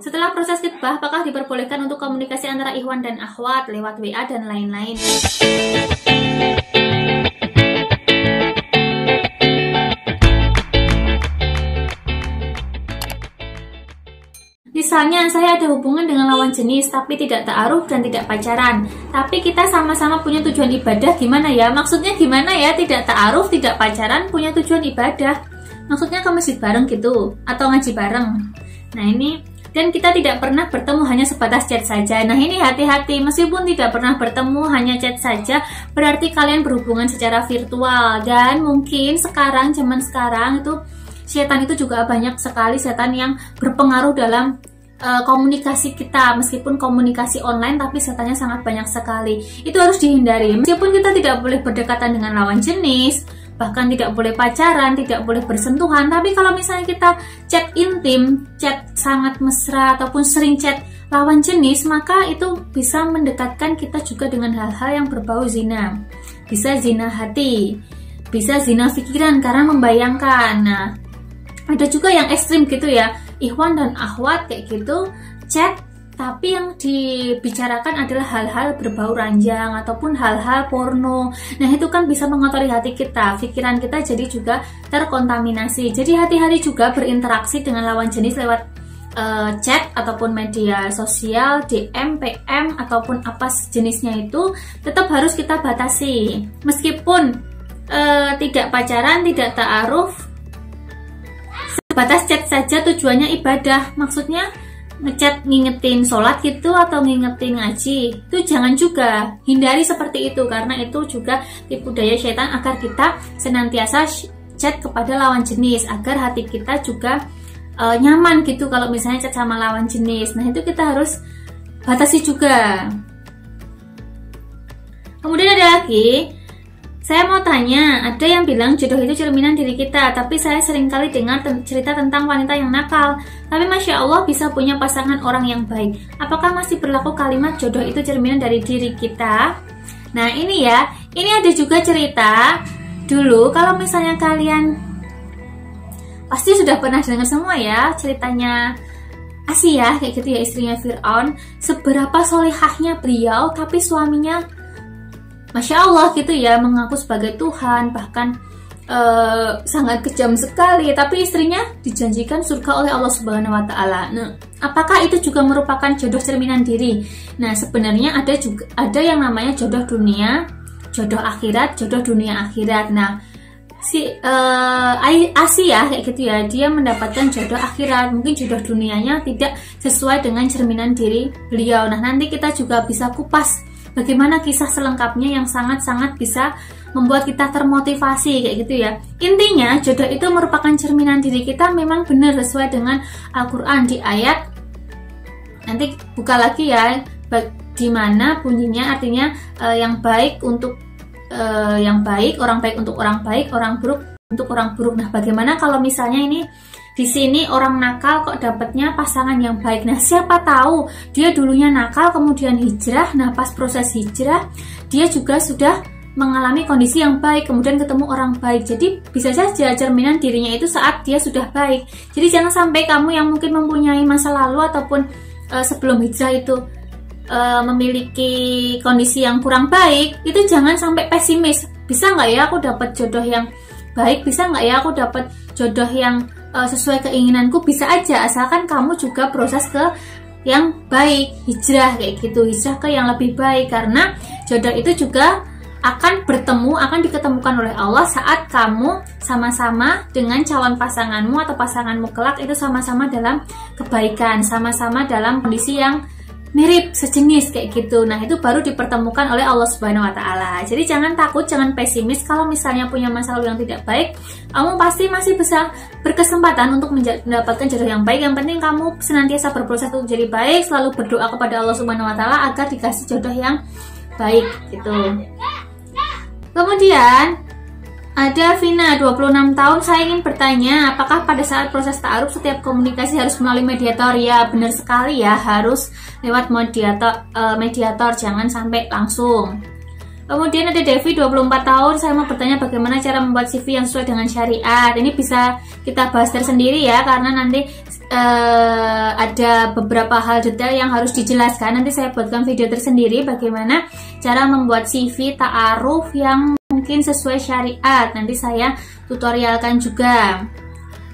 Setelah proses khitbah, apakah diperbolehkan untuk komunikasi antara ikhwan dan akhwat lewat WA dan lain-lain? Misalnya, saya ada hubungan dengan lawan jenis, tapi tidak ta'aruf dan tidak pacaran. Tapi kita sama-sama punya tujuan ibadah, gimana ya? Maksudnya gimana ya? Tidak ta'aruf, tidak pacaran, punya tujuan ibadah. Maksudnya ke masjid bareng gitu, atau ngaji bareng. Nah ini, dan kita tidak pernah bertemu, hanya sebatas chat saja. Nah ini hati-hati, meskipun tidak pernah bertemu, hanya chat saja, berarti kalian berhubungan secara virtual. Dan mungkin sekarang, zaman sekarang itu, setan itu juga banyak sekali setan yang berpengaruh dalam komunikasi kita. Meskipun komunikasi online, tapi setannya sangat banyak sekali. Itu harus dihindari. Meskipun kita tidak boleh berdekatan dengan lawan jenis, bahkan tidak boleh pacaran, tidak boleh bersentuhan, tapi kalau misalnya kita chat intim, chat sangat mesra, ataupun sering chat lawan jenis, maka itu bisa mendekatkan kita juga dengan hal-hal yang berbau zina. Bisa zina hati, bisa zina pikiran karena membayangkan. Nah, ada juga yang ekstrim gitu ya, ikhwan dan akhwat kayak gitu, chat, tapi yang dibicarakan adalah hal-hal berbau ranjang ataupun hal-hal porno. Nah itu kan bisa mengotori hati kita, pikiran kita jadi juga terkontaminasi. Jadi hati-hati juga berinteraksi dengan lawan jenis lewat chat ataupun media sosial, DM, PM, ataupun apa jenisnya itu, tetap harus kita batasi. Meskipun tidak pacaran, tidak ta'aruf, batas chat saja, tujuannya ibadah. Maksudnya ngechat ngingetin sholat gitu atau ngingetin ngaji, itu jangan juga. Hindari seperti itu, karena itu juga tipu daya syaitan agar kita senantiasa chat kepada lawan jenis, agar hati kita juga nyaman gitu kalau misalnya chat sama lawan jenis. Nah itu kita harus batasi juga. Kemudian ada lagi, saya mau tanya, ada yang bilang jodoh itu cerminan diri kita, tapi saya seringkali dengar cerita tentang wanita yang nakal, tapi Masya Allah bisa punya pasangan orang yang baik. Apakah masih berlaku kalimat jodoh itu cerminan dari diri kita? Nah ini ya, ini ada juga cerita dulu, kalau misalnya kalian pasti sudah pernah dengar semua ya, ceritanya Asia, kayak gitu ya, istrinya Fir'aun, seberapa solehahnya beliau, tapi suaminya Masya Allah gitu ya, mengaku sebagai Tuhan, bahkan sangat kejam sekali, tapi istrinya dijanjikan surga oleh Allah Subhanahu wa Ta'ala. Nah, apakah itu juga merupakan jodoh cerminan diri? Nah, sebenarnya ada yang namanya jodoh dunia, jodoh akhirat, jodoh dunia akhirat. Nah, si Asia kayak gitu ya, dia mendapatkan jodoh akhirat, mungkin jodoh dunianya tidak sesuai dengan cerminan diri beliau. Nah, nanti kita juga bisa kupas bagaimana kisah selengkapnya yang sangat-sangat bisa membuat kita termotivasi kayak gitu ya. Intinya jodoh itu merupakan cerminan diri kita, memang benar sesuai dengan Al-Quran di ayat, nanti buka lagi ya, di mana bunyinya artinya yang baik untuk yang baik, orang baik untuk orang baik, orang buruk untuk orang buruk. Nah bagaimana kalau misalnya ini di sini orang nakal kok dapatnya pasangan yang baik? Nah siapa tahu dia dulunya nakal kemudian hijrah. Nah pas proses hijrah dia juga sudah mengalami kondisi yang baik, kemudian ketemu orang baik. Jadi bisa saja cerminan dirinya itu saat dia sudah baik. Jadi jangan sampai kamu yang mungkin mempunyai masa lalu ataupun sebelum hijrah itu memiliki kondisi yang kurang baik, itu jangan sampai pesimis. Bisa nggak ya aku dapat jodoh yang baik? Bisa nggak ya aku dapat jodoh yang sesuai keinginanku? Bisa aja, asalkan kamu juga proses ke yang baik, hijrah kayak gitu, hijrah ke yang lebih baik. Karena jodoh itu juga akan bertemu, akan diketemukan oleh Allah saat kamu sama-sama dengan calon pasanganmu atau pasanganmu kelak itu sama-sama dalam kebaikan, sama-sama dalam kondisi yang mirip, sejenis kayak gitu. Nah itu baru dipertemukan oleh Allah Subhanahu wa Ta'ala. Jadi jangan takut, jangan pesimis. Kalau misalnya punya masa lalu yang tidak baik, kamu pasti masih bisa berkesempatan untuk mendapatkan jodoh yang baik. Yang penting kamu senantiasa berproses untuk jadi baik, selalu berdoa kepada Allah Subhanahu wa Ta'ala agar dikasih jodoh yang baik gitu. Kemudian ada Vina, 26 tahun, saya ingin bertanya, apakah pada saat proses ta'aruf setiap komunikasi harus melalui mediator? Ya, benar sekali ya, harus lewat mediator, jangan sampai langsung. Kemudian ada Devi 24 tahun, saya mau bertanya bagaimana cara membuat CV yang sesuai dengan syariat. Ini bisa kita bahas tersendiri ya, karena nanti ada beberapa hal detail yang harus dijelaskan. Nanti saya buatkan video tersendiri bagaimana cara membuat CV ta'aruf yang mungkin sesuai syariat. Nanti saya tutorialkan juga.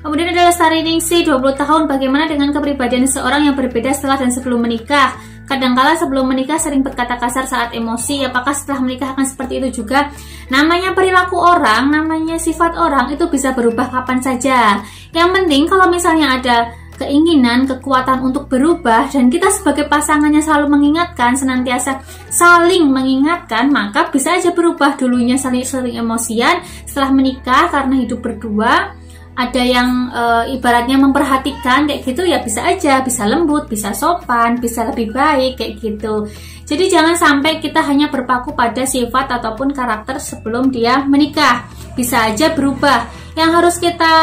Kemudian ada Lestari Ningsih 20 tahun, bagaimana dengan kepribadian seorang yang berbeda setelah dan sebelum menikah? Kadangkala sebelum menikah sering berkata kasar saat emosi, apakah setelah menikah akan seperti itu juga? Namanya perilaku orang, namanya sifat orang itu bisa berubah kapan saja. Yang penting kalau misalnya ada keinginan, kekuatan untuk berubah, dan kita sebagai pasangannya selalu mengingatkan, senantiasa saling mengingatkan, maka bisa aja berubah. Dulunya saling emosian, setelah menikah karena hidup berdua, ada yang ibaratnya memperhatikan kayak gitu ya, bisa aja, bisa lembut, bisa sopan, bisa lebih baik kayak gitu. Jadi jangan sampai kita hanya berpaku pada sifat ataupun karakter sebelum dia menikah, bisa aja berubah. Yang harus kita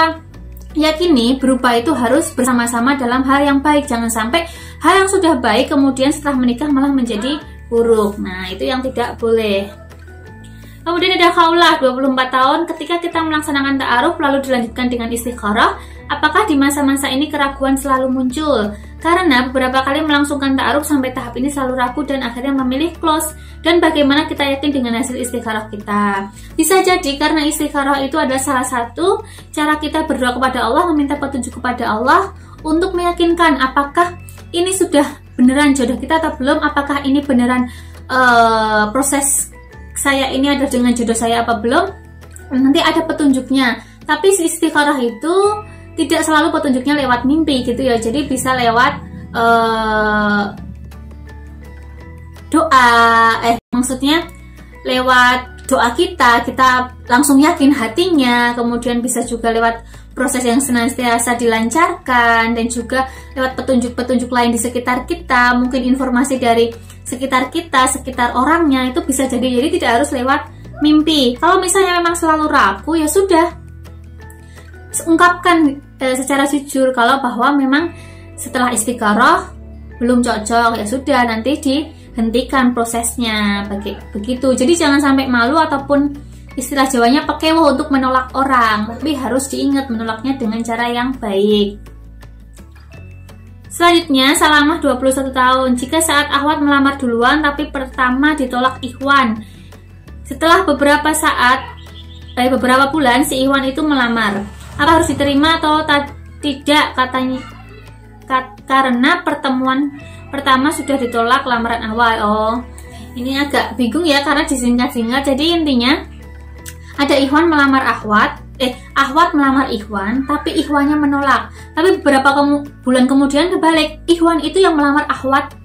yakini, berubah itu harus bersama-sama dalam hal yang baik. Jangan sampai hal yang sudah baik kemudian setelah menikah malah menjadi buruk. Nah, itu yang tidak boleh. Kemudian ada Khaulah 24 tahun, ketika kita melaksanakan ta'aruf lalu dilanjutkan dengan istikharah, apakah di masa-masa ini keraguan selalu muncul? Karena beberapa kali melangsungkan ta'aruf sampai tahap ini selalu ragu dan akhirnya memilih close. Dan bagaimana kita yakin dengan hasil istikharah kita? Bisa jadi karena istikharah itu adalah salah satu cara kita berdoa kepada Allah, meminta petunjuk kepada Allah untuk meyakinkan apakah ini sudah beneran jodoh kita atau belum, apakah ini beneran proses saya ini ada dengan jodoh saya apa belum. Nanti ada petunjuknya. Tapi istikharah itu tidak selalu petunjuknya lewat mimpi gitu ya. Jadi bisa lewat doa, maksudnya lewat doa kita langsung yakin hatinya. Kemudian bisa juga lewat proses yang senantiasa dilancarkan, dan juga lewat petunjuk-petunjuk lain di sekitar kita, mungkin informasi dari sekitar kita, sekitar orangnya, itu bisa jadi tidak harus lewat mimpi. Kalau misalnya memang selalu ragu, ya sudah, ungkapkan secara jujur kalau bahwa memang setelah istikharah belum cocok, ya sudah, nanti dihentikan prosesnya, begitu. Jadi jangan sampai malu ataupun istilah Jawanya pekewo untuk menolak orang, tapi harus diingat menolaknya dengan cara yang baik. Selanjutnya, Salamah 21 tahun. Jika saat akhwat melamar duluan tapi pertama ditolak ikhwan, setelah beberapa bulan si ikhwan itu melamar, apa harus diterima atau tidak? Katanya karena pertemuan pertama sudah ditolak lamaran awal. Oh, ini agak bingung ya karena disingkat-singkat. Jadi intinya ada ikhwan melamar akhwat, akhwat melamar ikhwan, tapi ikhwannya menolak. Tapi beberapa bulan kemudian kebalik, ikhwan itu yang melamar akhwat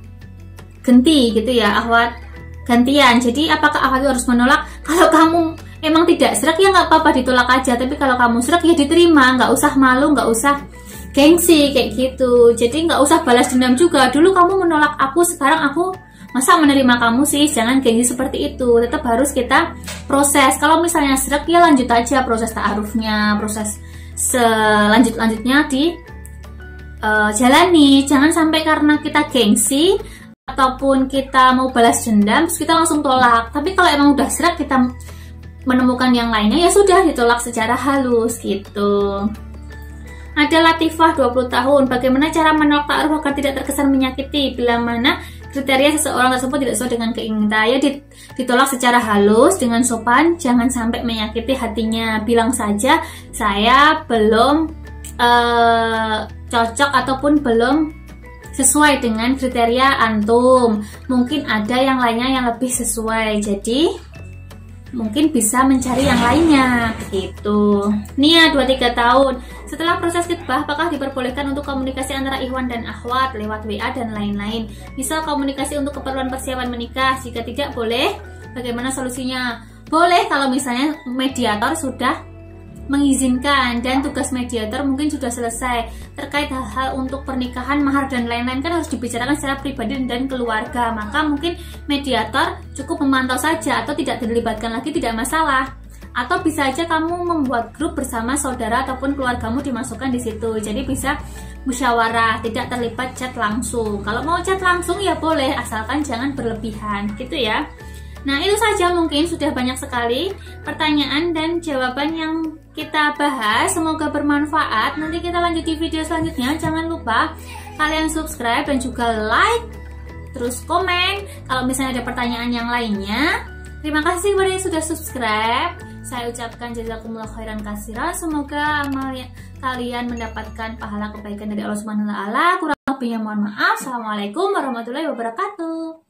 ganti gitu ya, akhwat gantian. Jadi apakah akhwat itu harus menolak? Kalau kamu emang tidak serak ya nggak apa-apa, ditolak aja. Tapi kalau kamu serak ya diterima, nggak usah malu, nggak usah gengsi kayak gitu. Jadi nggak usah balas dendam juga. Dulu kamu menolak aku, sekarang aku masa menerima kamu sih? Jangan gengsi seperti itu. Tetap harus kita proses. Kalau misalnya serak ya lanjut aja proses ta'arufnya, proses selanjutnya di jalani. Jangan sampai karena kita gengsi ataupun kita mau balas dendam terus kita langsung tolak. Tapi kalau emang udah serak, kita menemukan yang lainnya, ya sudah ditolak secara halus gitu. Ada Latifah 20 tahun, bagaimana cara menolak ta'aruf agar tidak terkesan menyakiti bila mana kriteria seseorang tersebut tidak sesuai dengan keinginan? Ya ditolak secara halus dengan sopan, jangan sampai menyakiti hatinya. Bilang saja saya belum cocok ataupun belum sesuai dengan kriteria antum. Mungkin ada yang lainnya yang lebih sesuai. Jadi mungkin bisa mencari yang lainnya begitu. Nia 23 tahun. Setelah proses khitbah, apakah diperbolehkan untuk komunikasi antara ikhwan dan akhwat lewat WA dan lain-lain? Misal komunikasi untuk keperluan persiapan menikah. Jika tidak boleh, bagaimana solusinya? Boleh kalau misalnya mediator sudah mengizinkan dan tugas mediator mungkin sudah selesai. Terkait hal-hal untuk pernikahan, mahar dan lain-lain kan harus dibicarakan secara pribadi dan keluarga. Maka mungkin mediator cukup memantau saja atau tidak dilibatkan lagi, tidak masalah. Atau bisa aja kamu membuat grup bersama saudara ataupun keluargamu, dimasukkan di situ. Jadi bisa musyawarah, tidak terlibat chat langsung. Kalau mau chat langsung ya boleh, asalkan jangan berlebihan gitu ya. Nah, itu saja, mungkin sudah banyak sekali pertanyaan dan jawaban yang kita bahas. Semoga bermanfaat. Nanti kita lanjut di video selanjutnya. Jangan lupa kalian subscribe dan juga like, terus komen kalau misalnya ada pertanyaan yang lainnya. Terima kasih kepada yang sudah subscribe. Saya ucapkan jazakumullah khairan katsiran. Semoga amal kalian mendapatkan pahala kebaikan dari Allah Subhanahu wa taala. Kurang lebihnya mohon maaf. Assalamualaikum warahmatullahi wabarakatuh.